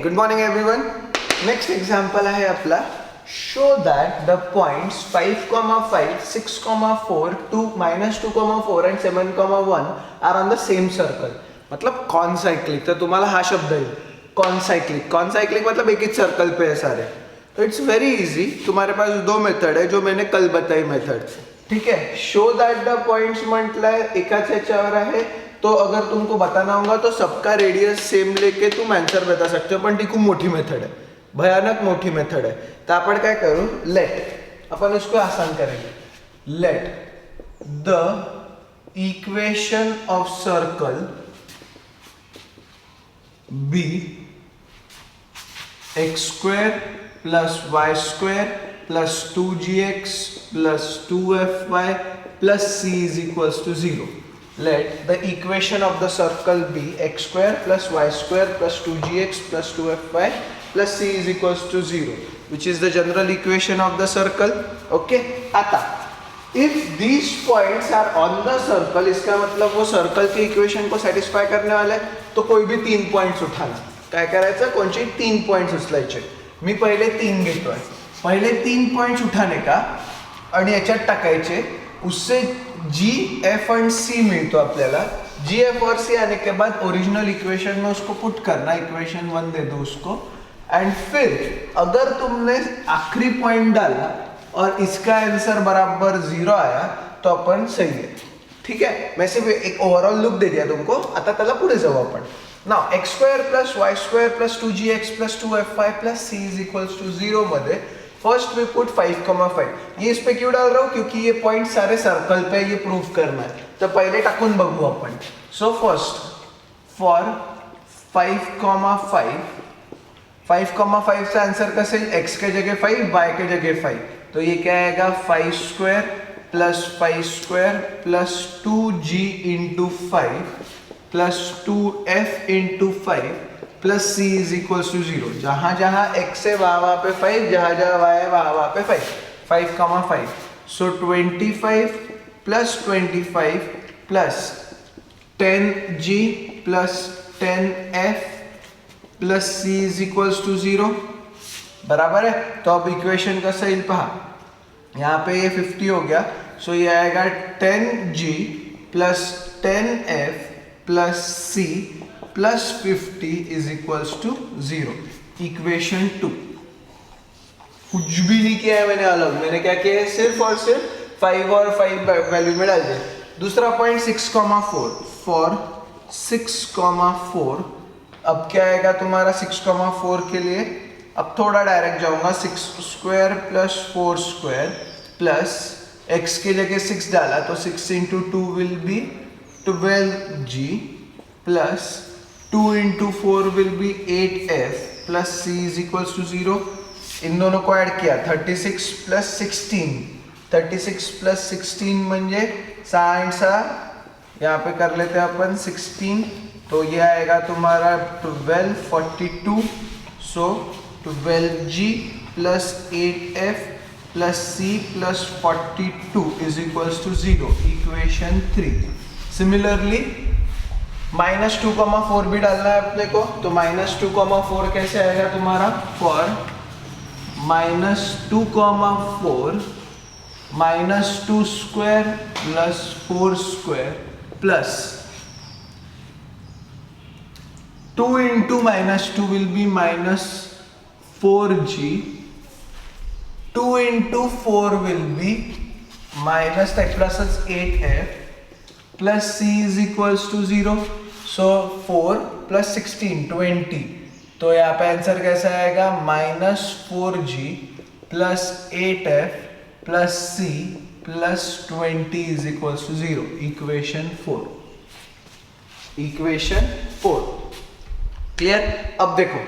Good morning everyone. Next example आहे आपला. Show that the points 5,5, 6,4, 2, -2,4 and 7,1 are on the same circle. मतलब concyclic. तो तुम्हाला हा शब्द येईल कॉन्साइक्लिक. कॉन्साइक्लिक मतलब एक ही सर्कल पे है सारे. तो इट्स वेरी इजी. तुम्हारे पास दो मेथड है जो मैंने कल बताई मेथड. ठीक है. शो दैट द पॉइंट्स म्हटलंय एकाच ह्याच्यावर आहे. तो अगर तुमको बताना होगा तो सबका रेडियस सेम लेके तुम आंसर बता सकते हो. पण ती खूप मोठी मेथड है, भयानक मोठी मेथड है. तो आपण काय करू, लेट अपन इसको आसान करेंगे. Let the equation of circle be x² + y² + 2gx + 2fy + c = 0. Let the equation of the circle be x² + y² + 2gx + 2fy + c = 0, which is the general equation of the circle. Okay. आता if these points are on the circle, इसका मतलब वो circle के equation को satisfy करने वाले है. तो कोई भी 3 पॉइंट्स उठाना. काय करायचं, कोणचे 3 पॉइंट्स उचलायचे. मी पहिले 3 घेतोय. पहिले 3 पॉइंट्स उठाने का आणि याच्यात टाकायचे. उससे जी एफ एंड सी मिलतो आपल्याला. जी एफ और सी आने के बाद ओरिजिनल इक्वेशन में उसको पुट करना. इक्वेशन 1 दे दो उसको. एंड फिर अगर तुमने आखिरी पॉइंट डाला और इसका आंसर बराबर 0 आया तो अपन सही है. ठीक है. मैं सिर्फ एक ओवरऑल लुक दे दिया तुमको. आता त्याला पुढे जाऊ आपण. Now x² + y² + 2gx + 2fy + c = 0 मध्ये फर्स्ट वी पुट 5,5. ये इस पे क्यों डाल रहा हूँ, क्योंकि ये पॉइंट सारे सर्कल पे ये प्रूव करना है. तो पहले टाकून बघू आपण. सो फर्स्ट फॉर 5,5, 5,5 चा आंसर कैसे, x के जगह 5, y के जगह 5. तो ये क्या आएगा, 5² + 5² + 2g × 5 + 2f × 5 + c = 0. जहां जहां x है वहां पे 5, जहां जहां y है वहां पे 5. 5,5. सो 25 + 25 + 10g + 10f + c = 0. बराबर है. तो अब इक्वेशन का सही पहा. यहाँ पे ये 50 हो गया. सो ये आएगा 10g + 10f + c + 50 = 0. इक्वेशन 2. कुछ भी नहीं किया है मैंने अलग. मैंने क्या किया है, सिर्फ और सिर्फ 5 और 5 वैल्यू में डाल दिया. दूसरा पॉइंट 6,4. फॉर 6,4 अब क्या आएगा तुम्हारा 6,4 के लिए. अब थोड़ा डायरेक्ट जाऊंगा. 6² + 4² प्लस x की जगह 6 डाला तो 6 × 2 will be 12g plus 2 × 4 will be 8f plus c = 0. इन दोनों को ऐड किया. 36 + 16. 36 + 16 म्हणजे 6 × 6. यहाँ पे कर लेते हैं अपन 16. तो ये आएगा तुम्हारा 1242. सो 12g + 8f + c + 42 = 0. Equation 3. Similarly -2,4 भी डालना है अपने को. तो -2,4 कैसे आएगा तुम्हारा. For -2,4 -2² + 4² plus 2 × -2 will be -4g. 2 × 4 will be -8f plus c = 0. सो 4 + 16 20. तो यहाँ पे आंसर कैसा आएगा, -4g + 8f plus c plus 20 = 0. Equation 4. Equation 4 clear. अब देखो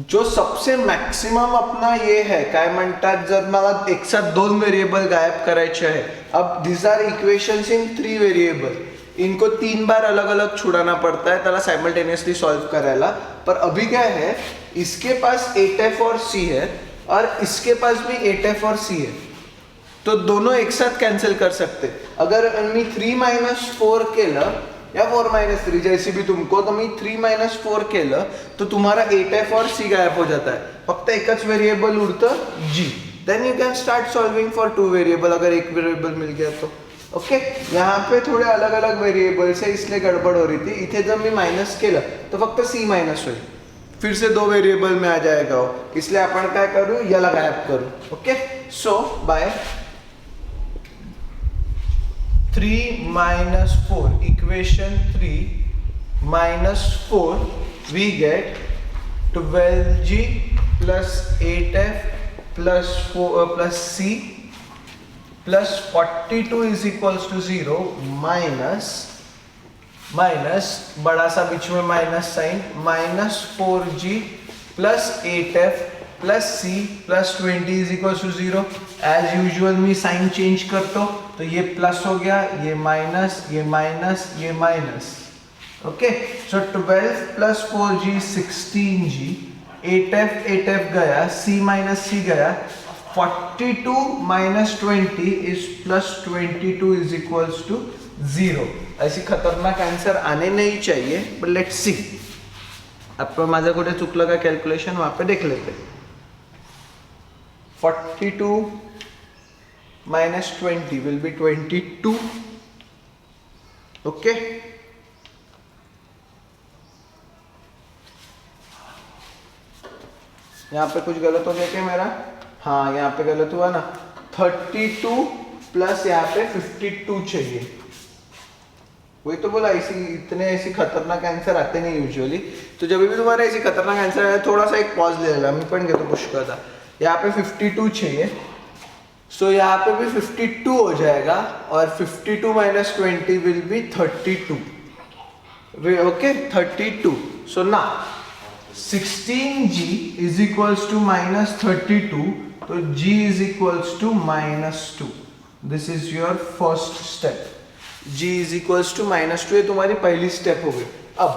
जो सबसे मॅक्सिमम अपना ये है काय म्हणतात, जर मला एक साथ 2 वेरिएबल गायब करायचे आहे. अब this are equations in 3 variable. इनको 3 बार अलग अलग छुड़ाना पड़ता है त्याला साइमल्टेनियसली सॉल्व करायला. पर अभी क्या है, इसके पास 8f और c है और इसके पास भी 8f और c है. तो दोनों एक साथ कैंसिल कर सकते. अगर मी 3 - 4 केलं या 4-3 जैसी भी तुमको, तर मी 3-4 केलं तर तुम्हाला 8f और c गायब हो जाता है, फक्त एकच वेरिएबल उरतं g. Then you can start solving for 2 variable, अगर एक वेरिएबल मिल गया तो. ओके यहाँ पे थोड़े अलग अलग वेरिएबल्स है इसलिए गड़बड़ हो रही थी. इथे जब मैं माइनस केलं तो फक्त c माइनस होईल, फिर से 2 वेरिएबल में आ जाएगा वो, इसलिए आपण काय करू, याला गायब करू. Okay so by 3 minus 4, equation 3 minus 4, we get 12g plus 8f plus 4 plus c plus 42 is equals to 0 minus बड़ा सा बीच में minus sign, minus 4g plus 8f plus c plus 20 is equals to 0. As usual मैं sign change करता हूँ, तो ये plus हो गया, ये माइनस, ये माइनस, ये minus. Okay so 12 plus 4g 16g, 8f गया, c माइनस c गया, 42 minus 20 is plus 22 is equals to 0. ऐसी खतरनाक आंसर आने नहीं चाहिए, बट लेट्स सी. आपण माझं कुठे चुकलं का कॅल्क्युलेशन, वहां पे देख लेते. 42 minus 20 will be 22. ओके यहाँ पे कुछ गलत हो गया क्या मेरा? हाँ यहाँ पे गलत हुआ ना. 32 प्लस यहाँ पे 52 चाहिए. वही तो बोला, इतने ऐसी खतरनाक आंसर आते नहीं यूजुअली. तो जब भी तुम्हारा ऐसी खतरनाक आंसर आया, थोड़ा सा एक पॉज ले लेना. मी पण घेतो पुष्कळ था. यहाँ पे 52 चाहिए, सो यहाँ पे भी 52 हो जाएगा, और 52 minus 20 will be 32. ओके 32. सो ना 16g is equals to minus 32, तो g is equals to minus 2. This is your first step. g is equals to minus 2, ये तुम्हारी पहली स्टेप हो गई. अब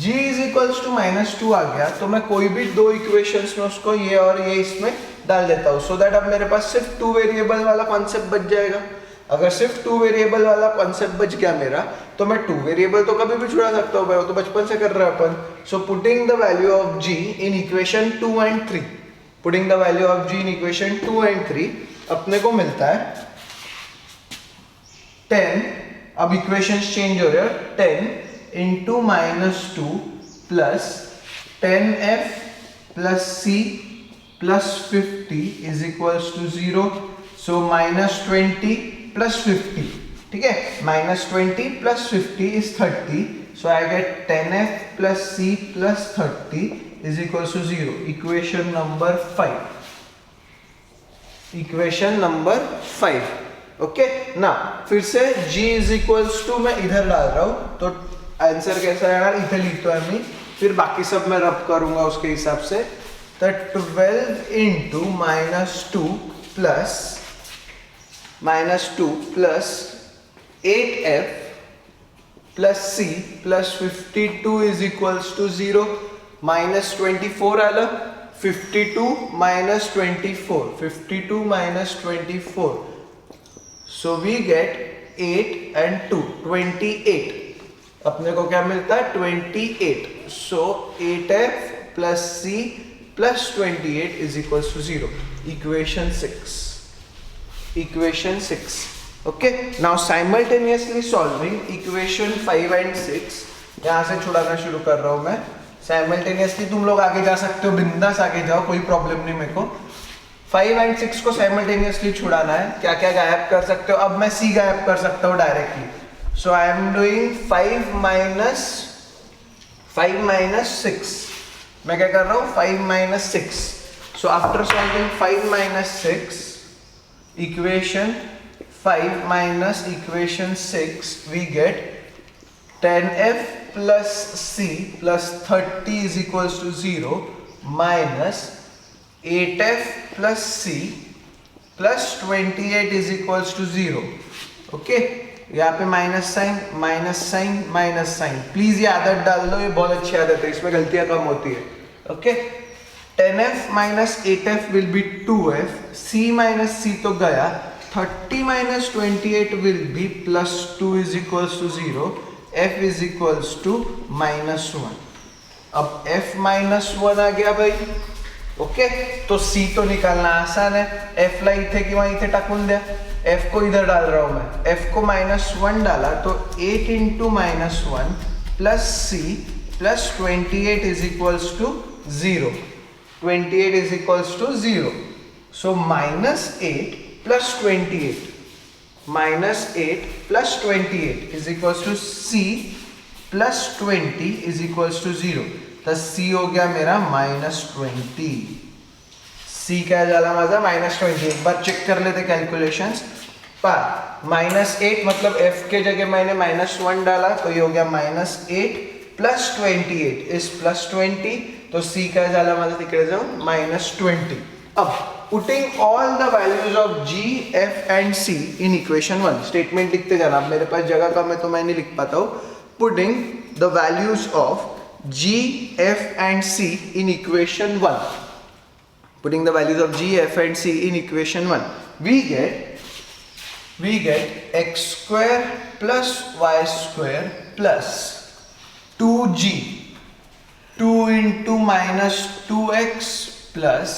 g is equals to minus 2 आ गया, तो मैं कोई भी 2 इक्वेशंस में उसको ये और ये इसमें डाल देता हूँ, सो दैट अब मेरे पास सिर्फ 2 वेरिएबल वाला कॉन्सेप्ट बच जाएगा. अगर सिर्फ 2 वेरिएबल वाला कॉन्सेप्ट बच गया मेरा, तो मैं 2 वेरिएबल तो कभी भी छुड़ा सकता हूँ भाई, वो तो बचपन से कर रहे हैं अपन. So putting the value of g in equation 2 and 3, putting the value of g in equation 2 and 3, अपने को मिलता है 10. अब इक्वेशंस चेंज हो रहे हैं. 10 into minus 2 plus 10f plus c plus 50 is equals to 0. So minus 20 plus 50. ठीक है, minus 20 plus 50 is 30. So I get 10f plus c plus 30 is equals to 0. Equation number 5. Equation number 5. Okay ना फिर से g is equals to मैं इधर डाल रहा हूं, तो आंसर कैसा है यार, इधर लिखता है मैं, फिर बाकी सब मैं रब करूंगा उसके हिसाब से. तो 12 into -2 plus 8f plus c plus 52 is equals to 0. -24 आलं, 52 minus 24, 52 minus 24. So we get 8 and 2, 28. अपने को क्या मिलता है 28. So 8f plus c plus 28 is equals to 0. Equation 6. Equation 6. Okay. Now simultaneously solving equation 5 and 6. यहाँ से छुड़ाना शुरू कर रहा हूँ मैं. Simultaneously तुम लोग आगे जा सकते हो, बिंदास आगे जाओ, कोई प्रॉब्लम नहीं मेरे को. 5 and 6 को साइमल्टेनियसली छुड़ाना है. क्या क्या गायब कर सकते हो? अब मैं c गायब कर सकता हूँ directly. So I am doing 5 minus 6. मैं क्या कर रहा हूँ 5 minus 6. So after solving 5 minus 6, equation 5 minus equation 6, we get 10f plus c plus 30 is equals to 0 minus 8f plus c plus 28 is equals to 0. Okay यहाँ पे minus sign minus sign minus sign. Please ये आदत डाल लो, ये बहुत अच्छी आदत है, इसमें गलतियां कम होती है. Okay 10f minus 8f will be 2f, c minus c तो गया, 30 minus 28 will be plus 2 is equals to 0, f is equals to -1। अब f -1 आ गया भाई, ओके। तो c तो निकालना आसान है, f ला इथे किंवा इथे टाकून द्या। f को इधर डाल रहा हूं मैं, f को -1 डाला तो 8 into -1 plus c plus 28 is equals to 0। 28 is equals to 0. So -8 plus 28. -8 plus 28 is equals to c plus 20 is equals to 0. तो c हो गया मेरा -20। c क्या जाला माझा -20। एक बार चेक कर लेते कैलकुलेशंस पर। -8 मतलब f के जगह मैंने -1 डाला तो ये हो गया -8 प्लस 28 इज प्लस 20। तो c काय झाला माझा तिकडे जाऊन -20। अब putting all the values of g, f and c in equation 1। Statement लिखते जाना, अब मेरे पास जगह कम है तो मैं नहीं लिख पाता हूँ। Putting the values of g, f and c in equation 1। Putting the values of g, f and c in equation 1, we get x square plus y square plus 2g 2 into -2x plus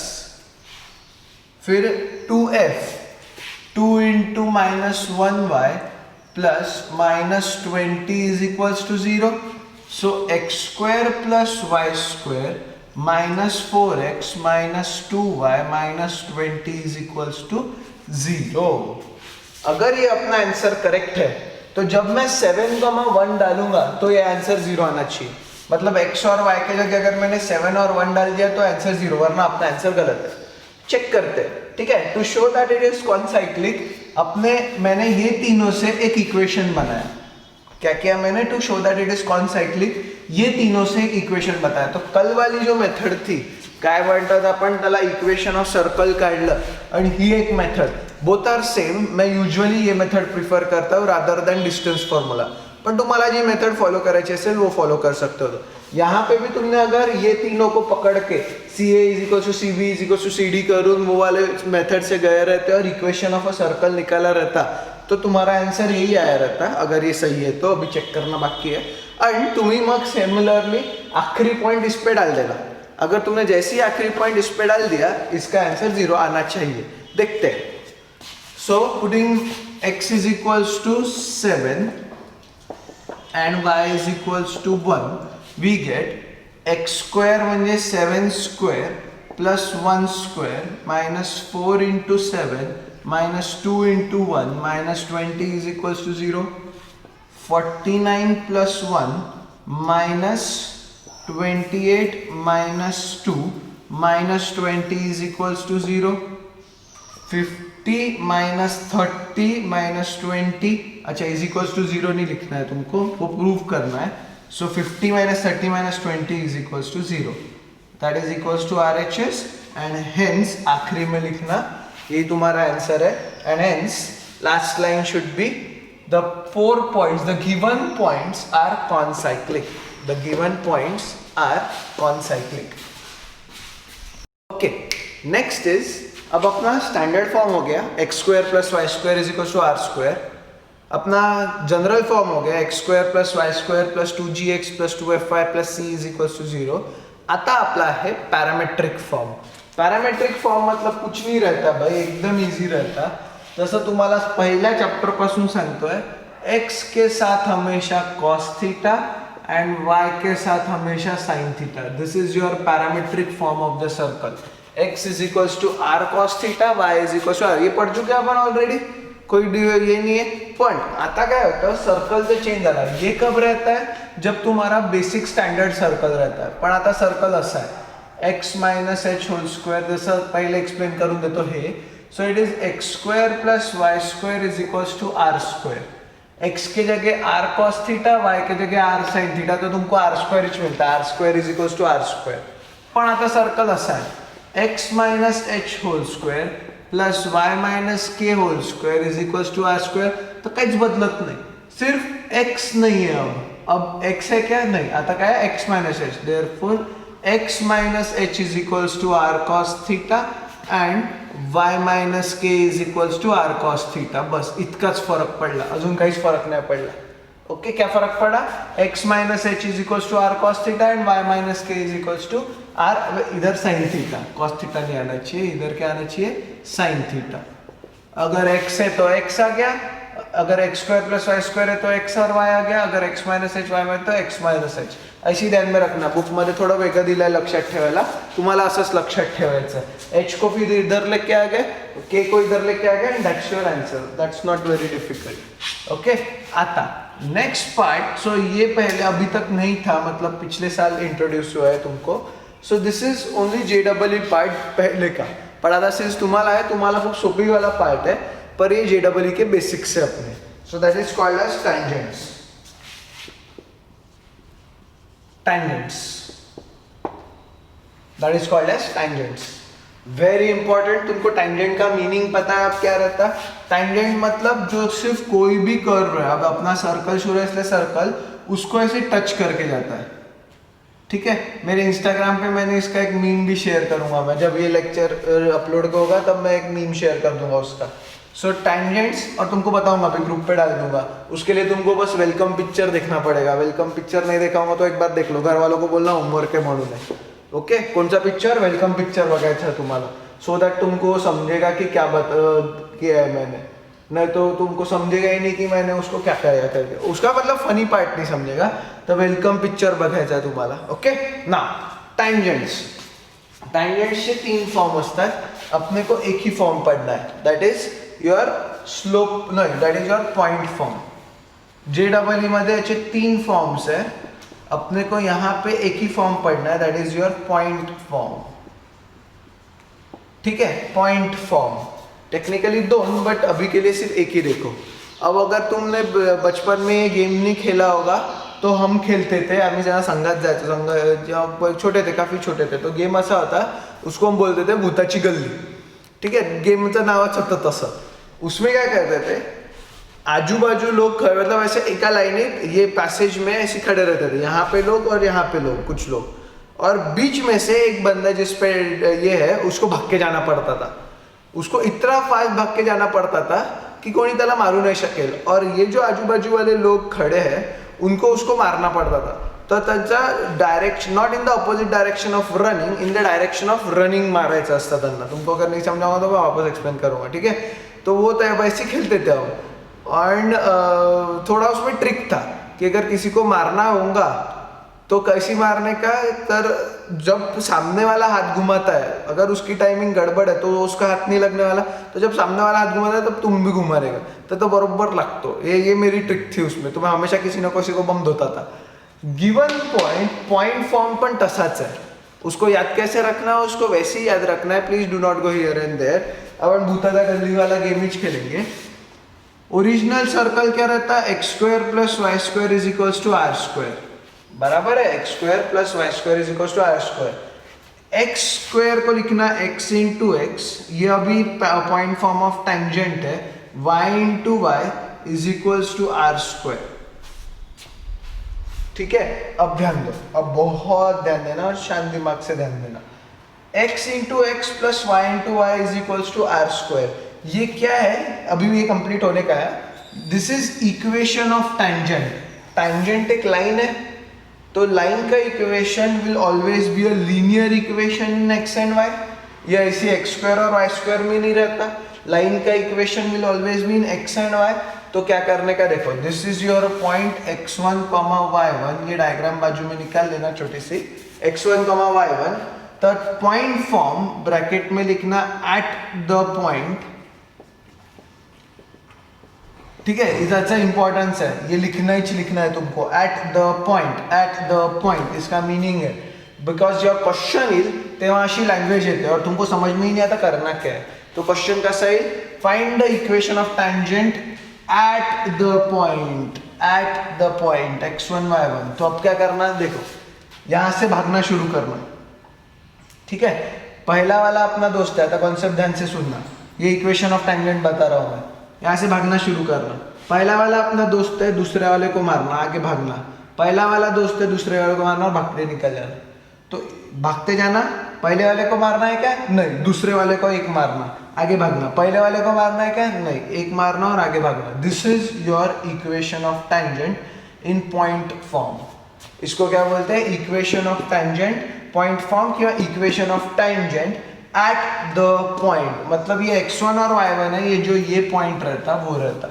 फिर 2f 2 into -1y plus -20 is equals to 0। So x square plus y square -4x -2y -20 is equals to 0। अगर ये अपना answer correct है तो जब मैं 7,1 डालूंगा तो ये आंसर 0 आना चाहिए। मतलब x और y के जगह अगर मैंने 7 और 1 डाल दिया तो आंसर 0, वरना अपना आंसर गलत है। चेक करते हैं, ठीक है। To show that it is concyclic मैंने ये तीनों से एक इक्वेशन बनाया। क्या किया मैंने? To show that it is concyclic ये तीनों से एक इक्वेशन बताया। तो कल वाली जो मेथड थी काय म्हणतात आपण त्याला इक्वेशन ऑफ सर्कल काढलं आणि ही एक मेथड, बोथ आर सेम। मैं यूजुअली ये मेथड प्रिफर करता हूँ रादर देन डिस्टेंस फॉर्मूला, पर तुम्हाला जी मेथड फॉलो करायची असेल वो फॉलो कर सकते हो। यहाँ पे भी तुमने अगर ये तीनों को पकड़ के CA is equal to CB is equal to CD करूँ वो वाले मेथड से गए रहते और इक्वेशन ऑफ अ सर्कल निकाला रहता तो तुम्हारा आंसर यही आया रहता। अगर ये सही है तो अभी चेक करना बाकी है। एंड तुम्ही मग सिमिलरली आखिरी पॉइंट इस पे डाल देना। अगर तुमने जैसे ही आखिरी पॉइंट इस पे डाल दिया इसका आंसर 0 आना चाहिए। देखते हैं। So putting x is equals to 7 and y is equals to 1, we get x square म्हणजे 7 square plus 1 square minus 4 into 7 minus 2 into 1 minus 20 is equals to 0. 49 plus 1 minus 28 minus 2 minus 20 is equals to 0. 50 minus 30 minus 20, अच्छा is equals to 0 नहीं लिखना है तुमको, वो prove करना है। So 50 minus 30 minus 20 is equals to 0, that is equals to RHS and hence आखिरी में लिखना ये तुम्हारा आंसर है। And hence last line should be the 4 points, the given points are concyclic. The given points are concyclic. Okay, next is अब अपना standard form हो गया x square plus Y square is equal to are square. अपना general form हो गया x square plus Y square plus 2gx plus 2fy plus c is equal to 0। आता आपला है पैरामेट्रिक फॉर्म। पैरामेट्रिक फॉर्म मतलब कुछ नहीं रहता भाई, एकदम इजी रहता। जसं तुम्हाला पहिल्या चॅप्टर पासून सांगतोय, x के साथ हमेशा cos थीटा एंड y के साथ हमेशा sin theta. This is your parametric form of the circle. x is equals to are cos theta, y is equals to r. ये पढ़ चुके अपन ऑलरेडी, कोई ये नहीं है। पण आता काय होतं, सर्कल से चेंज झाला। ये कब रहता है? जब तुम्हारा बेसिक स्टैंडर्ड सर्कल रहता है। पण आता सर्कल असा है x minus H whole square, जसं पहिले एक्सप्लेन करून देतो हे। So it is X square plus Y square is equals to are square. X के जगह आर कॉस थीटा, वाई के जगह आर साइन थीटा, तो तुमको आर स्क्वायर ही मिलता है। R square is equals to are square. पण आता सर्कल असा है x minus H whole square plus y minus K whole square is equals to are square. तो काहीच बदलत नाही, सिर्फ x नहीं है। अब x है क्या? नहीं। आता काय है x minus H, therefore x minus H is equals to are cos theta and y minus के is equals to are cos theta. बस इतकाच फरक पडला, अजून काहीच फरक नाही पडला। ओके क्या फर्क पड़ा, x minus H is equals to are cos theta and y minus के इज इक्वल्स टू आर, इधर साइन थीटा, कॉस थीटा नहीं आना चाहिए, इधर क्या आना चाहिए साइन थीटा। अगर x है तो x आ गया, अगर x square plus Y square है तो x और y आ गया, अगर x मायनस एच वाय मध्ये तो x मायनस एच। अशी ध्यान में रखना, बुक मध्ये थोडं वेगळं दिलंय लक्षात ठेवायला, तुम्हाला असंच लक्षात ठेवायचं। h को फिर इधर लेके आ गए, k को इधर लेके आ गए, that's your answer, that's not very difficult. Okay आता नेक्स्ट पार्ट, सो ये पहले अभी तक नहीं था, मतलब पिछले साल इंट्रोड्यूस हुआ है तुमको। So this is only JEE part पहले का, पर आता सिंस तुम्हाला है, तुम्हाला खूप सोपी वाला पार्ट है, पर ये JEE के बेसिक्स है अपने। So that is called as tangents. Tangents that is called as tangents, very important. तुमको टैंजेंट का मीनिंग पता है अब क्या रहता है? टैंजेंट मतलब जो सिर्फ कोई भी कर्व है, अब अपना सर्कल शुरू है इसलिए सर्कल उसको ऐसे टच करके जाता है, ठीक है। मेरे इंस्टाग्राम पे मैंने इसका एक मीम भी शेयर करूंगा, मैं जब ये लेक्चर अपलोड होगा तब मैं एक मीम शेयर कर दूंगा उसका। सो टैंजेंट्स, और तुमको बताऊंगा अभी ग्रुप पे डाल दूंगा, उसके लिए तुमको बस वेलकम पिक्चर देखना पड़ेगा। वेलकम पिक्चर नहीं देखा होगा तो एक बार देख लो, घर वालों को बोलना होमवर्क है म्हणून है। ओके कोणचा पिक्चर? वेलकम पिक्चर बघायचा है तुम्हाला, सो दैट तुमको समझेगा कि क्या किया है मैंने, नहीं तो तुमको समझेगा ही नहीं कि मैंने उसको क्या किया करके, उसका मतलब फनी पार्ट नहीं समझेगा, तो वेलकम पिक्चर बघायचा है तुम्हाला। ओके ना, टैंजेंट्स, टैंजेंट्सचे 3 फॉर्म असतात, अपने को एक ही फॉर्म पढ़ना है, दैट इज योर स्लोप, नहीं that is your point form. JEE मध्ये याचे 3 फॉर्म्स है, अपने को यहाँ पे एक ही फॉर्म पढ़ना है, that is your point form, ठीक है। पॉइंट फॉर्म टेक्निकली 2, बट अभी के लिए सिर्फ एक ही देखो। अब अगर तुमने बचपन में ये गेम नहीं खेला होगा तो हम खेलते थे, आम्ही जेव्हा संघात जायचो, संघ जेव्हा छोटे थे, काफी छोटे थे, तो गेम असा होता, उसको हम बोलते थे भूताची गल्ली, ठीक है, गेमचं नावच होतं तसं। उसमें क्या करते थे, आजू बाजू लोग मतलब ऐसे एका लाइनेत ये पैसेज में ऐसे खड़े रहते थे, यहाँ पे लोग और यहाँ पे लोग, कुछ लोग, और बीच में से एक बंदा जिस पे ये है उसको भाग के जाना पड़ता था, उसको इतना फास्ट भाग के जाना पड़ता था कि कोई त्याला मारू नहीं शकेल, और ये जो आजू बाजू वाले लोग खड़े हैं उनको उसको मारना पड़ता था। तो त्याचा direction, not in the opposite direction of running, in the direction of running मारायचं असतं त्यांना। तुमको अगर नहीं समझा होगा तो मैं वापस एक्सप्लेन करूंगा, ठीक है। तो वो वैसे खेलते थे हम, एंड थोड़ा उसमें ट्रिक था कि अगर किसी को मारना होगा तो कैसी मारने का, तर जब सामने वाला हाथ घुमाता है, अगर उसकी टाइमिंग गड़बड़ है तो उसका हाथ नहीं लगने वाला, तो जब सामने वाला हाथ घुमाता है तब तुम भी घुमा रहेगा, तो बरोबर लगतो। ये मेरी ट्रिक थी उसमें, तो मैं हमेशा किसी न किसी को बम धोता था। गिवन पॉइंट फॉर्म पण तसाच है, उसको याद कैसे रखना है, उसको वैसे ही याद रखना है। Please do not go here and there. अपन भूतादा गल्ली वाला गेम ही खेलेंगे। ओरिजिनल सर्कल क्या रहता है, x square plus Y square is equals to are square, बराबर है। X square plus Y square is equals to are square. X square को लिखना एक्स इंटू एक्स, ये अभी पॉइंट फॉर्म ऑफ टैंजेंट है। Y into y is equals to are square, ठीक है। अब ध्यान दो, अब बहुत ध्यान देना और शांत दिमाग से ध्यान देना। x into x plus y into y is equals to are square, ये क्या है, अभी ये कंप्लीट होने का है। This is equation of tangent. Tangent एक लाइन है, तो लाइन का equation will always be a linear equation in x and y, या ऐसे एक्स स्क्वायर और वाई स्क्वायर में नहीं रहता। लाइन का equation will always be in x and y. तो क्या करने का देखो, this is your point x1, y1, ये डायग्राम बाजू में निकाल लेना छोटी सी, x1, y1। तो पॉइंट फॉर्म ब्रैकेट में लिखना एट द पॉइंट, ठीक है, इसका इंपॉर्टेंस है, ये लिखना ही लिखना है तुमको, eight the point, at the point. इसका मीनिंग है बिकॉज योर क्वेश्चन इज, तेव्हा अशी लैंग्वेज येते और तुमको समझ में ही नहीं आता करना क्या है, तो क्वेश्चन कैसा है, find the equation of tangent eight the point, at the point x1 y1। तो अब क्या करना है, देखो यहां से भागना शुरू करना, ठीक है। पहला वाला अपना दोस्त है, तो कॉन्सेप्ट ध्यान से सुनना, ये इक्वेशन ऑफ टैंजेंट बता रहा हूं मैं। यहां से भागना शुरू करना, पहला वाला अपना दोस्त है, दूसरे वाले को मारना, आगे भागना। पहला वाला दोस्त है, दूसरे वाले को मारना और भागते निकल जाना। तो भागते जाना, पहले वाले को मारना है क्या, नहीं, दूसरे वाले को एक मारना, आगे भागना। पहले वाले को मारना है क्या, नहीं, एक मारना और आगे भागना। This is your equation of tangent. In point form. इसको क्या बोलते हैं, equation of tangent point form या equation of tangent at the point. मतलब ये x1 और y1 है, ये जो ये पॉइंट रहता वो रहता।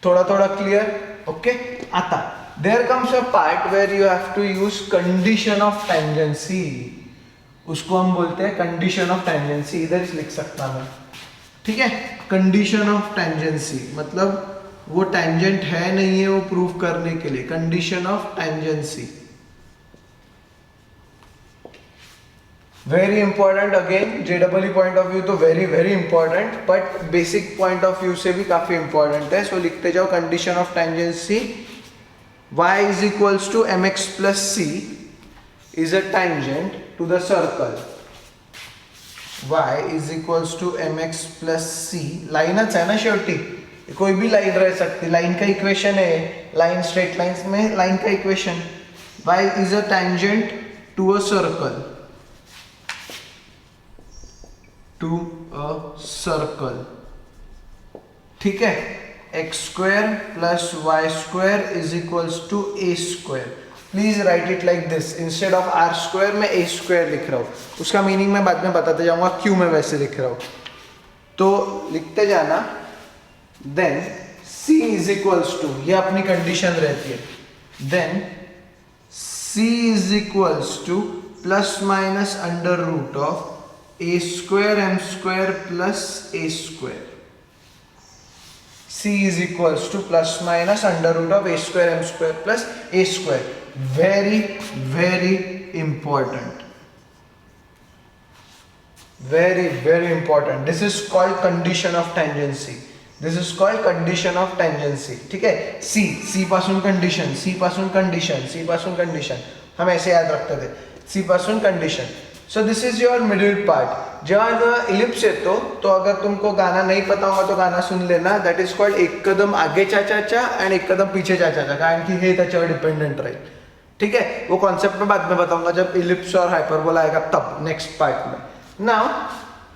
थोड़ा थोड़ा क्लियर? ओके। आता there comes a part where you have to use condition of tangency. उसको हम बोलते हैं कंडीशन ऑफ टेंजेंसी। इधर ही लिख सकता मैं, ठीक है। कंडीशन ऑफ टेंजेंसी मतलब वो टेंजेंट है नहीं है वो प्रूव करने के लिए, condition of tangency. Very important, again JW point of view तो very very important, but basic point of view से भी काफी इंपॉर्टेंट है। सो लिखते जाओ condition of tangency, y is equals to mx plus c is a tangent to the circle. y is equals to mx plus c, लाइनच है ना शेवटी, कोई भी लाइन रह सकती, लाइन का इक्वेशन है, लाइन स्ट्रेट लाइंस में लाइन का equation. y is a tangent to a circle, to a circle, ठीक है। x square plus y square is equals to a square. Please right it like this, instead of r square मैं a square लिख रहा हूँ। उसका meaning मैं बाद में बताते जाऊंगा क्यों मैं वैसे लिख रहा हूँ। तो लिखते जाना, then c is equals to, ये अपनी कंडीशन रहती है, then c is equals to plus minus under root of a square m square plus a square. c is equals to plus minus under root of a square m square plus a square. Very very important, very very important. This is called condition of tangency. This is called condition of tangency. ठीक है। c पासून condition, c पासून condition, c पासून condition, हम ऐसे याद रखते थे, c पासून condition. So this is your middle part. जेव्हा इलिप्स येतो तो अगर तुमको गाना नहीं पता होगा तो गाना सुन लेना, दैट इज कॉल्ड एक कदम आगे चाचा एंड एक कदम पीछे चाचा, कारण की हे त्याच्यावर डिपेंडेंट राहील, ठीक है। वो कॉन्सेप्ट में बाद में बताऊंगा जब इलिप्स और हाइपरबोला आएगा तब, नेक्स्ट पार्ट में। नाउ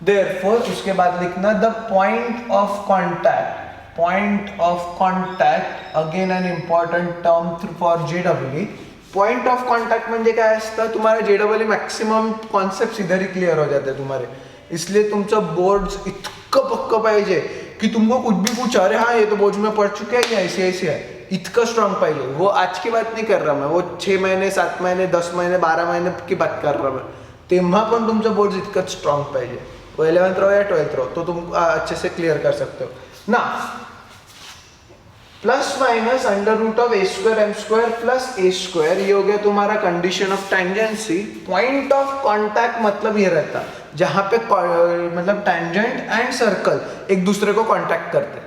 देयरफॉर उसके बाद लिखना the point of contact. Point of contact again an important term for JW. Point of contact म्हणजे काय असतं, तुम्हारा जेडब्ल्यू मॅक्सिमम कॉन्सेप्ट इधर ही क्लियर हो जाते तुम्हारे, इसलिए तुमचं बोर्ड्स इतकं पक्का पाहिजे कि तुमको कुछ भी पूछा, अरे हाँ ये तो बोर्ड में पढ़ चुके हैं, ऐसे ऐसे है, इतकं स्ट्रांग पाहिजे। वो आज की बात नहीं कर रहा मैं, वो 6 महीने 7 महीने 10 महीने 12 महीने की बात कर रहा मैं, तेव्हा पण तुमचं बोर्ड इतकं स्ट्रांग पाहिजे। वो 11th रहो या 12th रहो तो तुम अच्छे से क्लियर कर सकते हो ना। Plus minus under root of a square m square plus a square, ये हो गया तुम्हारा condition of tangency. Point of contact मतलब ये रहता जहां पे मतलब टेंजेंट एंड सर्कल एक दूसरे को कॉन्टैक्ट करते,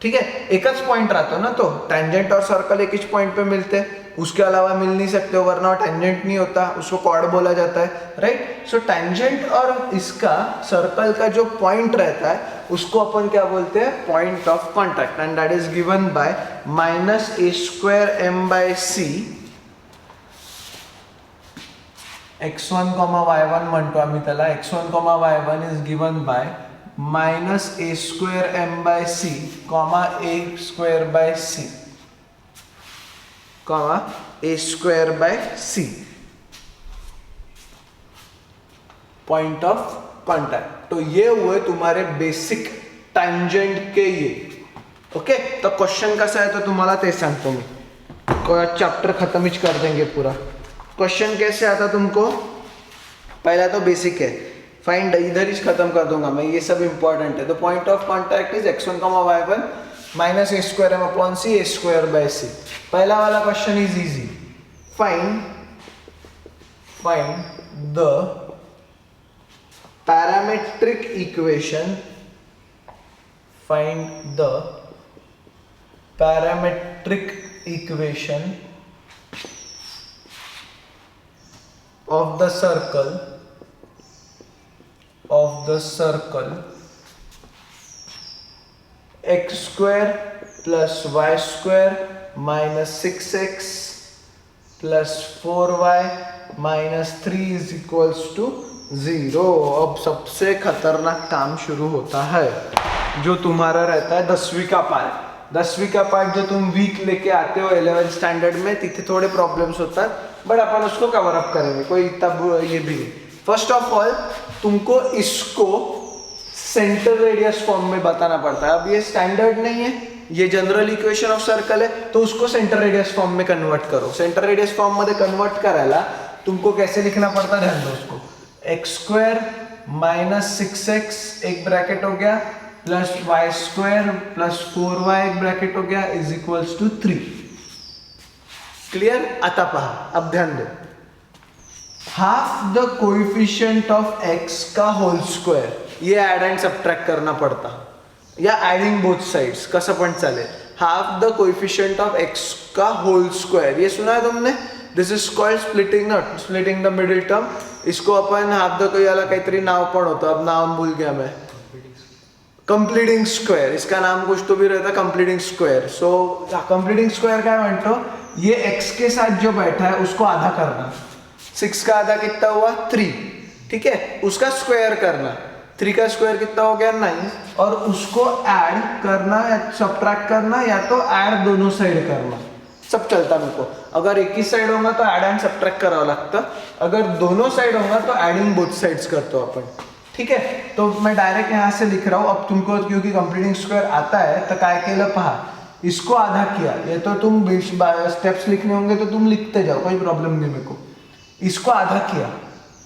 ठीक है। एक पॉइंट रहता ना, तो टेंजेंट और सर्कल एक ही पॉइंट पे मिलते हैं, उसके अलावा मिल नहीं सकते, वरना टेंजेंट नहीं होता, उसको कॉर्ड बोला जाता है, राइट। सो टेंजेंट और इसका सर्कल का जो पॉइंट रहता है उसको अपन क्या बोलते हैं, point of contact, and that is given by minus A square m by c x1, y1 म्हणतो आम्ही त्याला, x1, y1 is given by minus A square m by c comma a square by c comma a square by c, point of contact. तो ये हुए तुम्हारे basic tangent के ये, okay. तो क्वेश्चन कैसा है तो तुम्हाला ते सांगतो मी, चैप्टर खत्म ही कर देंगे पूरा। क्वेश्चन कैसे आता तुमको, पहला तो बेसिक है, फाइंड, इधर ही खत्म कर दूंगा मैं, ये सब इंपॉर्टेंट है। The point of contact is x1, y1 minus A square M upon C A square by C. पहला वाला question is easy, find the parametric equation, find the parametric equation of the circle x square plus y square minus 6x plus 4y minus 3 is equals to 0। अब सबसे खतरनाक काम शुरू होता है जो तुम्हारा रहता है 10वीं का पार्ट। 10वीं का पार्ट जो तुम वीक लेके आते हो 11th स्टैंडर्ड में, तिथे थोड़े प्रॉब्लम्स होता है, बट अपन उसको कवर अप करेंगे, कोई तब ये भी नहीं। फर्स्ट ऑफ ऑल तुमको इसको सेंटर रेडियस फॉर्म में बताना पड़ता है। अब ये स्टैंडर्ड नहीं है, ये जनरल इक्वेशन ऑफ सर्कल है, तो उसको सेंटर रेडियस फॉर्म में कन्वर्ट करो। सेंटर रेडियस फॉर्म मध्ये कन्वर्ट करायला तुमको कैसे लिखना पड़ता है, ध्यान दो उसको। एक्स स्क्वायर माइनस 6x एक ब्रैकेट हो गया, plus Y square plus 4y एक ब्रैकेट हो गया, इज इक्वल्स टू 3। क्लियर? आता पहा, अब ध्यान दो, half the coefficient of x का होल स्क्वायर, ये ऍड एंड सबट्रैक्ट करना पड़ता, या एडिंग बोथ साइड्स कसं पण चालेल। Half the coefficient of x का होल स्क्वायर, ये सुना है तुमने? This is called splitting the middle term. इसको अपन हाफ द, याला काहीतरी नाव पण होतं, अब नाम भूल गया मैं, कंप्लीटिंग स्क्वायर, इसका नाम कुछ तो भी रहता, कंप्लीटिंग स्क्वायर। सो कंप्लीटिंग स्क्वायर क्या म्हणतो, ये x के साथ जो बैठा है उसको आधा करना। 6 का आधा कितना हुआ 3, ठीक है, उसका स्क्वायर करना, 3 का स्क्वायर कितना हो गया 9, और उसको ऐड करना या सबट्रैक्ट करना, या तो ऐड दोनों साइड करना, सब चलता मेरे को। अगर एक ही साइड होगा तो ऐड एंड सबट्रैक्ट करावं लागतं, अगर दोनों साइड होगा तो एडिंग बोथ साइड्स करतो अपन, ठीक है। तो मैं डायरेक्ट यहाँ से लिख रहा हूँ। अब तुमको क्योंकि कंप्लीटिंग स्क्वायर आता है तो काय केलं पहा, इसको आधा किया, ये तो तुम स्टेप्स लिखने होंगे तो तुम लिखते जाओ, कोई प्रॉब्लम नहीं मेरे को। इसको आधा किया,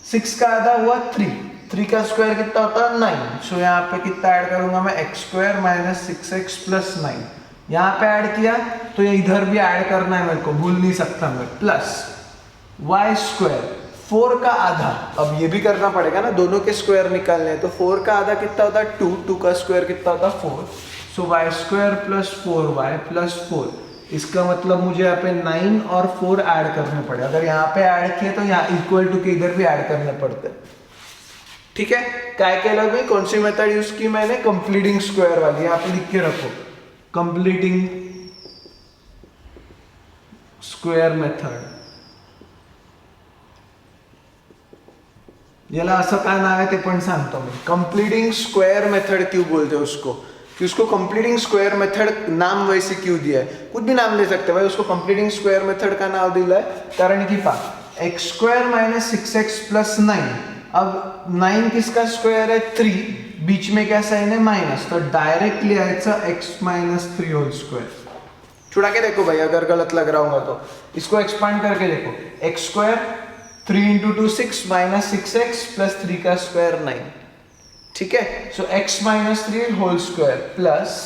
6 का आधा हुआ 3 का स्क्वायर कितना होता है 9। सो यहाँ पे कितना ऐड करूंगा मैं, x square minus 6x plus 9, यहाँ पे ऐड किया तो ये इधर भी ऐड करना है मेरे को, भूल नहीं सकता मैं, प्लस वाई स्क्वायर 4 का आधा, अब ये भी करना पड़ेगा ना, दोनों के स्क्वायर निकालने हैं, तो 4 का आधा कितना होता है 2 का स्क्वायर कितना होता है 4। So Y square plus 4y plus 4, इसका मतलब मुझे यहाँ पे 9 और 4 ऐड करने पड़े। अगर यहाँ पे ऐड किए तो यहाँ इक्वल टू के इधर भी ऐड करने पड़ते, ठीक है। काय केलं भाई, कौन सी मेथड यूज की मैंने, कंप्लीटिंग स्क्वायर वाली, यहाँ पे लिख के रखो, कंप्लीटिंग स्क्वायर मेथड। याला असं काय नाव आहे ते पण सांगतो मी। कंप्लीटिंग स्क्वायर मेथड क्यों बोलते हैं उसको, कि उसको कंप्लीटिंग स्क्वायर मेथड नाम वैसे क्यों दिया है, कुछ भी नाम ले सकते हैं भाई, उसको कंप्लीटिंग स्क्वायर मेथड का नाम दिया है कारण की पा x square minus 6x plus 9, अब 9 किसका स्क्वायर है 3, बीच में क्या साइन है माइनस, तो डायरेक्ट लिहायचा x माइनस 3 होल स्क्वायर। छुड़ा के देखो भाई, अगर गलत लग रहा होगा तो इसको एक्सपांड करके देखो, x square 3 into 2 6 minus 6x plus 3 का स्क्वायर 9, ठीक है। So x minus 3 whole square plus,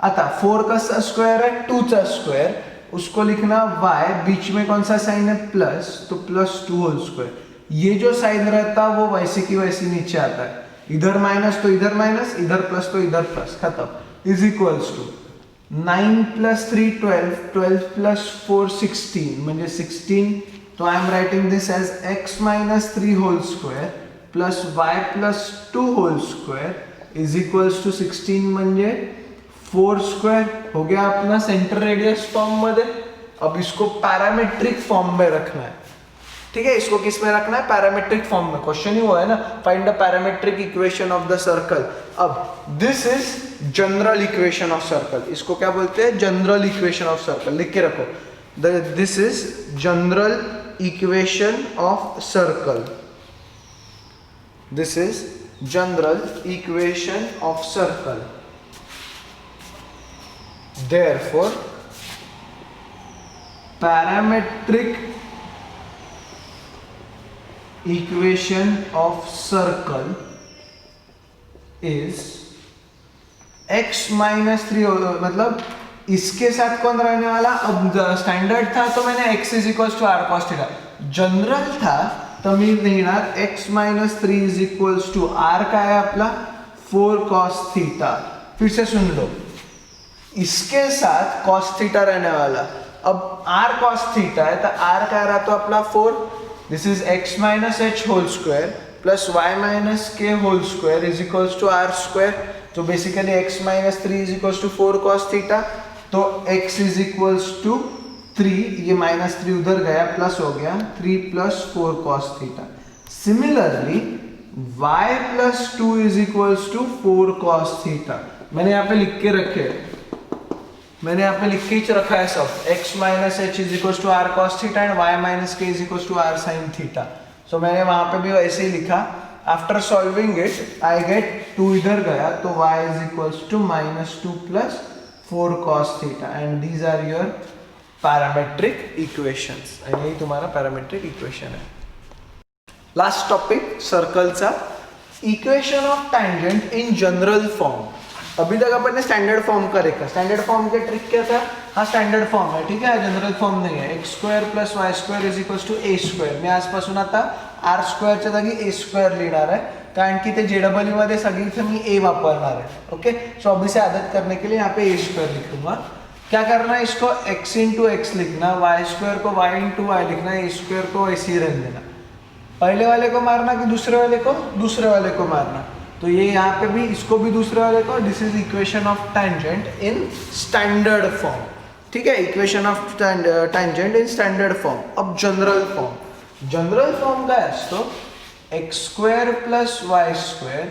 आता 4 का स्क्वायर है 2 का स्क्वायर, उसको लिखना y, बीच में कौन सा साइन है प्लस, तो प्लस 2 होल स्क्वायर। ये जो साइन रहता वो वैसे की वैसे नीचे आता है, इधर माइनस तो इधर माइनस, इधर प्लस तो इधर प्लस, खत्म, is equals to 9 plus 3 12, 12 plus 4 16, म्हणजे 16, तो I am writing this as x minus 3 whole square plus y plus 2 whole square is equals to 16 म्हणजे 4 स्क्वायर हो गया अपना सेंटर रेडियस फॉर्म मध्ये। अब इसको पैरामेट्रिक फॉर्म में रखना है, ठीक है। इसको किस में रखना है, पैरामेट्रिक फॉर्म में, क्वेश्चन ही हुआ है ना, find the parametric equation of the circle. अब this is general equation of circle, इसको क्या बोलते हैं, जनरल इक्वेशन ऑफ सर्कल, लिख के रखो, this is general equation of circle, this is general equation of circle, therefore parametric equation of circle is x minus 3, मतलब इसके साथ कौन रहने वाला, अब स्टैंडर्ड था तो मैंने x is equal to are cos theta, general था तो मैं लिखणार x minus 3 is equal to r का है अपना 4 कॉस थीटा। फिर से सुन लो, इसके साथ कॉस थीटा रहने वाला, अब r कॉस थीटा है तो r का रहा तो अपना 4, this is x minus h whole square plus y minus k whole square is equals to r square. तो basically x minus 3 is equals to 4 cos theta, तो x इज इक्वल्स टू 3, ये minus 3 उधर गया plus हो गया 3 plus 4 cos theta. Similarly y plus 2 is equals to 4 cos theta, मैंने यहाँ पे लिख के रखे मैंने यहाँ पे लिख के ही रखा है सब, x minus H is equal to are cos theta and y minus के is equal to R sine theta. So मैंने वहाँ पे भी वैसे ही लिखा। After solving it I get 2 इधर गया तो y is equal to -2 plus 4 cos theta and these are your parametric equations. आणि यही तुम्हारा पैरामेट्रिक इक्वेशन है। लास्ट टॉपिक सर्कलचा, equation of tangent in general form. अभी तक अपन ने स्टैंडर्ड फॉर्म का देखा। स्टैंडर्ड फॉर्म के ट्रिक क्या था? हाँ स्टैंडर्ड फॉर्म है, ठीक है, जनरल फॉर्म नहीं है। X square plus Y square is equals to A square. मी आजपासून आता आर स्क्वेअरच्या जागी ए स्क्वेअर लिहिणार आहे, कारण की ते जेडब्ल्यू मध्ये सगळीथे मी ए वापरणार है। ओके, सो अभी से आदत करने के लिए यहाँ पे ए स्क्वेअर लिखूंगा। क्या करना है, इसको x इंटू एक्स लिखना, वाई स्क्वायर को y इंटू वाई लिखना, ए स्क्वायर को ऐसे ही रहने देना। पहले वाले को मारना कि दूसरे वाले को? दूसरे वाले को मारना। तो ये यहाँ पे भी, इसको भी दूसरे वाले को। This is equation of tangent in standard form, ठीक है, equation of tangent in standard form. अब जनरल फॉर्म, जनरल फॉर्म काय असतो? X square plus Y square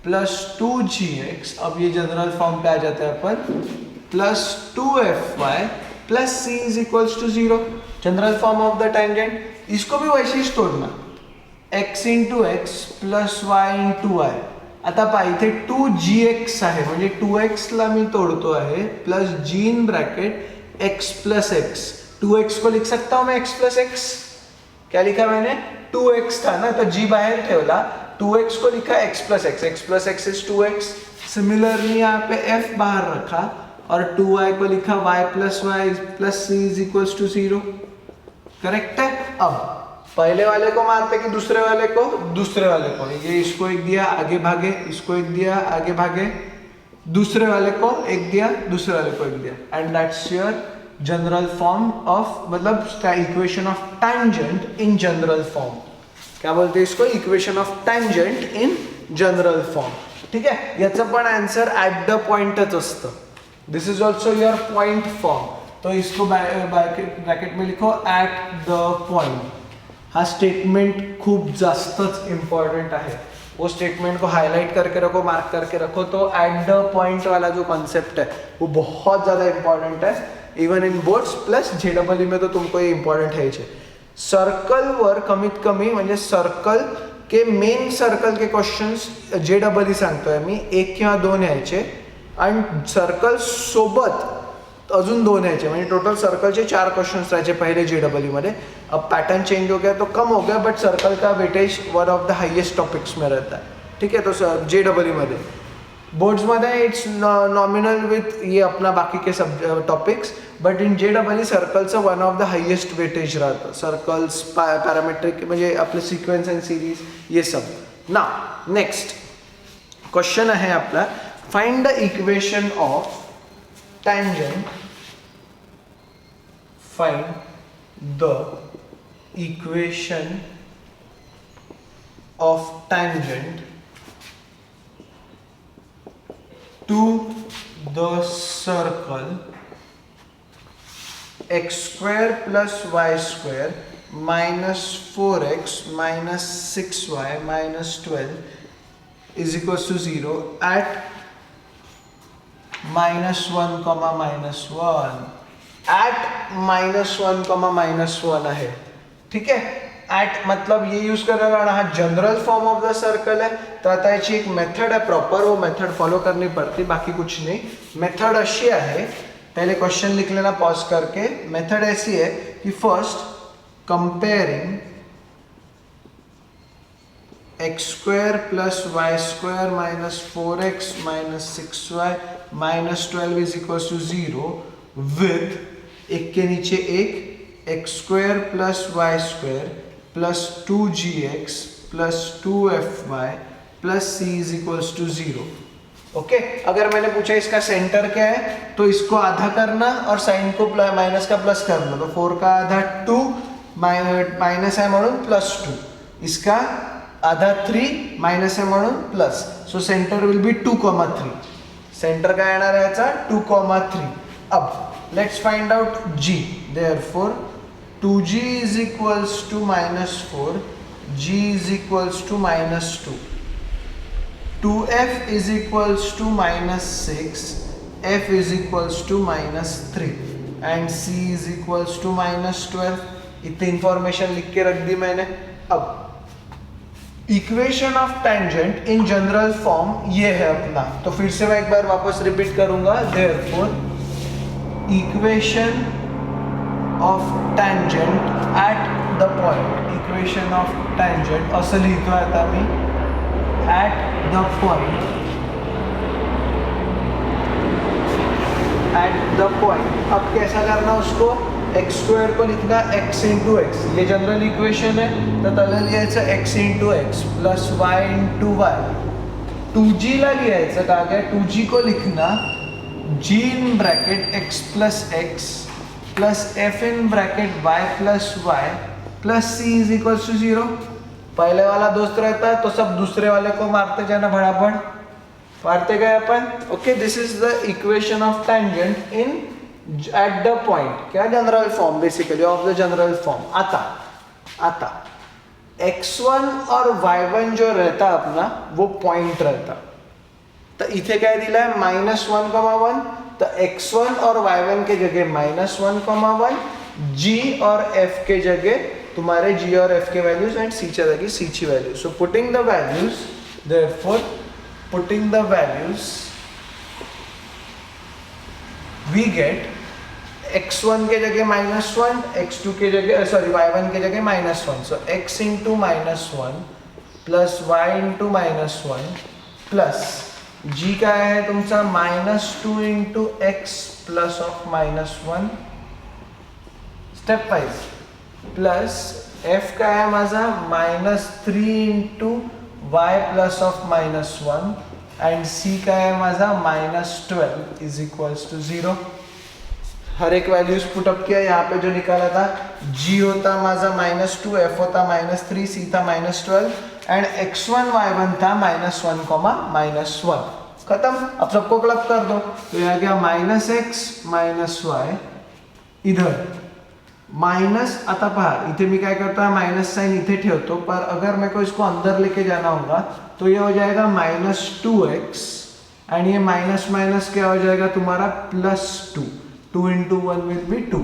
plus 2gx। अब ये जनरल फॉर्म पे आ जाता है अपन, plus 2fy plus c is equals to 0। General form of the tangent. इसको भी वैसे ही तोड़ना, x into x plus Y into Y. आता पहा इथे 2gx आहे, म्हणजे 2x ला मी तोड़तो आहे, plus g in bracket x plus x. 2x को लिख सकता हूं मैं x प्लस एक्स। क्या लिखा मैंने? 2x था ना, तो g बाहर ठेवला, 2x को लिखा x plus x is 2x। Similarly यहाँ पे f बाहर रखा और 2y को लिखा y plus y plus c is equals to 0। Correct है। अब पहले वाले को मारते कि दूसरे वाले को? दूसरे वाले को। ये इसको एक दिया आगे भागे, इसको एक दिया आगे भागे, दूसरे वाले को एक दिया, दूसरे वाले को एक दिया, and that's your general form of, मतलब equation of tangent in general form. क्या बोलते हैं इसको? Equation of tangent in general form, ठीक है। याचं पण आंसर ॲट द पॉइंटच असतं। This is also your point form, तो इसको ब्रैकेट में लिखो एट द पॉइंट। हा स्टेटमेंट खूब जास्तच इंपॉर्टेंट है, वो स्टेटमेंट को हाईलाइट करके रखो, मार्क करके रखो। तो एट द पॉइंट वाला जो कॉन्सेप्ट है वो बहुत ज़्यादा इंपॉर्टेंट है, even in boards plus JW में तो तुमको ये इंपॉर्टेंट है। सर्कल वर कमीत कमी, म्हणजे सर्कल के मेन सर्कल के क्वेश्चंस जेडब्ल्यू सांगतोय मी, 1 किंवा 2 यायचे, आणि सर्कल सोबत अजून 2 यायचे, म्हणजे टोटल सर्कलचे 4 क्वेश्चंस राहायचे पहले जेडब्ल्यू मध्ये। अब पैटर्न चेंज हो गया तो कम हो गया, बट सर्कल का weightage one of the highest topics में रहता है, ठीक है। तो जेडब्ल्यू मध्ये, बोर्ड्स मध्ये इट्स नॉमिनल विथ ये अपना बाकी के सब टॉपिक्स, बट इन जेडब्ल्यू सर्कलचं one of the highest weightage राहतं। सर्कल्स, पॅरामेट्रिक म्हणजे आपले सिक्वेन्स अँड सिरीज, ये सब। ना नेक्स्ट क्वेश्चन आहे आपला, find the equation of tangent, find the equation of tangent to the circle x square plus y square minus 4x minus 6y minus 12 is equals to 0 at -1, -1 eight -1, -1 है, ठीक है। Eight मतलब ये use करना, हा general form of the circle है, तो आता याची एक मेथड है प्रॉपर, वो मेथड फॉलो करनी पड़ती, बाकी कुछ नहीं। मेथड अशी है, पहले क्वेश्चन लिख लेना पॉज करके। मेथड ऐसी है कि first comparing x square plus y square minus 4x minus 6y minus 12 is equals to 0 with एक के नीचे एक x square plus y square plus 2gx plus 2fy plus c is equals to 0। Okay, अगर मैंने पूछा इसका centre क्या है, तो इसको आधा करना और साइन को माइनस का प्लस करना, तो 4 का आधा 2 माइनस है म्हणून +2, इसका आधा 3 माइनस है म्हणून plus, so centre will be 2,3। Centre काय येणार आहे याचा? 2,3। अब let's find out g, therefore 2g is equals to -4, g is equals to -2, 2f is equals to -6, f is equals to -3 and c is equals to -12। इतनी information लिख के रख दी मैंने। अब equation of tangent in general form ये है अपना, तो फिर से मैं एक बार वापस रिपीट करूंगा। Therefore equation of tangent at the point, equation of tangent असं लिहितोय आता मी, at the point, at the point. अब कैसा करना उसको, एक्स स्क्वेअर को लिखना एक्स इंटू एक्स, ये जनरल इक्वेशन है, तर त्याला लिहायचं X into x plus Y into Y. 2g ला लिहायचं का क्या, 2g को लिखना g in bracket x plus X plus f in bracket y plus y plus c is equal to 0। पहले वाला दोस्त रहता है तो सब दूसरे वाले को मारते जाना फटाफट, मारते गए अपन। Okay, this is the equation of tangent in at the point, क्या general form basically of the general form. आता x1 और y1 जो रहता अपना वो पॉइंट रहता, तो इथे क्या दिला है -1,1, तो x1 और y1 के जगह -1,1, g और f के जगह तुम्हारे g और f के वैल्यूज एंड c च्या जागी c ची value. So putting the values, therefore putting the values we get x1 के जगह -1, x2 के जगह सॉरी y1 के जगह -1, सो x into -1 plus y into -1 plus g का है तुमचा -2 into x plus of -1 step wise, plus f का है माझा -3 into y plus of -1 and c का है माझा -12 इज इक्वल्स टू 0। हर एक वैल्यूज पुटअप किया, यहाँ पे जो निकाला था g होता माझा -2, f होता -3, c था -12 एंड x1 y1 था -1, खत्म। अब सबको क्लब कर दो, तो यहाँ गया -x -y, इधर माइनस। आता पहा इथे मी काय करता माइनस साइन इथे ठेवतो, पर अगर मेरे को इसको अंदर लेके जाना होगा तो ये हो जाएगा -2x एंड ये माइनस माइनस क्या हो जाएगा तुम्हारा +2, 2 into 1 will be 2।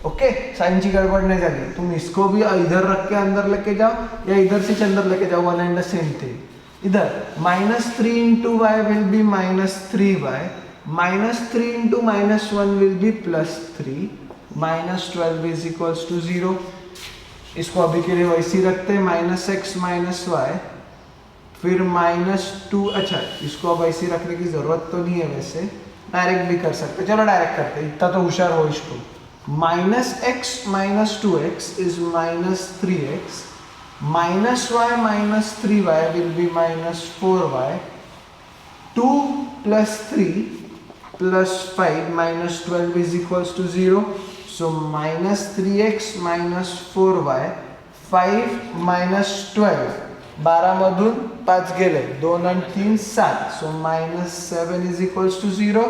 Okay, sign की गड़बड़ नहीं जाएगी। तुम इसको भी इधर रख के अंदर लेके जाओ या इधर से अंदर लेके जाओ, one and the same thing. इधर -3 into y will be -3y, -3 into -1 will be +3, -12 is equals to 0। इसको अभी के लिए वैसे ही रखते हैं, -x -y फिर -2। अच्छा, इसको अब ऐसे रखने की जरूरत तो नहीं है, वैसे डायरेक्ट भी कर सकते, चलो डायरेक्ट करते, इतना तो होशियार हो इसको। -x -2x is -3x, -y -3y will be -4y, 2 plus 3 plus 5 -12 is equals to 0. So -3x -4y, 5 -12, 12 मधून 5 गेले, 2 आणि 3 7, सो -7 इज इक्वल्स टू 0।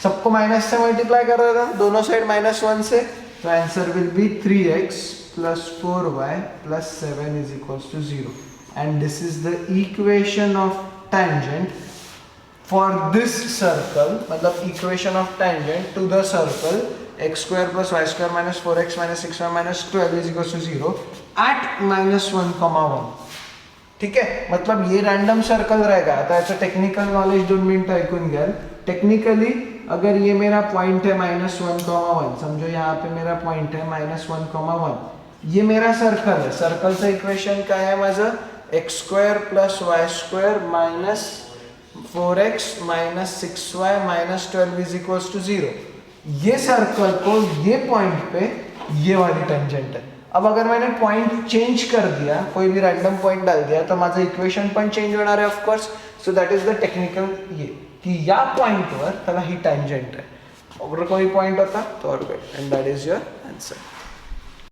सबको माइनस से मल्टीप्लाई कर रहा था दोनों साइड -1 से, तो answer will be 3x plus 4y plus 7 is equals to 0, and this is the equation of tangent for this circle, मतलब equation of tangent to the circle x square plus y square minus 4x minus 6y minus 12 is equals to 0 at -1,1। ठीक है, मतलब ये random circle रहेगा। आता याचं technical knowledge 2 मिनिटं ऐकून घ्याल। टेक्निकली अगर ये मेरा पॉइंट है -1,1, समझो यहाँ पे मेरा पॉइंट है -1,1, ये मेरा सर्कल है। सर्कलचं इक्वेशन काय आहे माझं, x square plus Y square minus 4x minus 6y minus 12 is equals to 0। ये सर्कल को ये पॉइंट पे ये वाली टेंजेंट है। अब अगर मैंने पॉइंट चेंज कर दिया, कोई भी रैंडम पॉइंट डाल दिया, तो माझं इक्वेशन पण चेंज होणार आहे of course. So that is the technical ये कि या पॉइंटवर त्याला ही टेंजेंट आहे, अगर कोई पॉइंट होता तो और and that is your answer.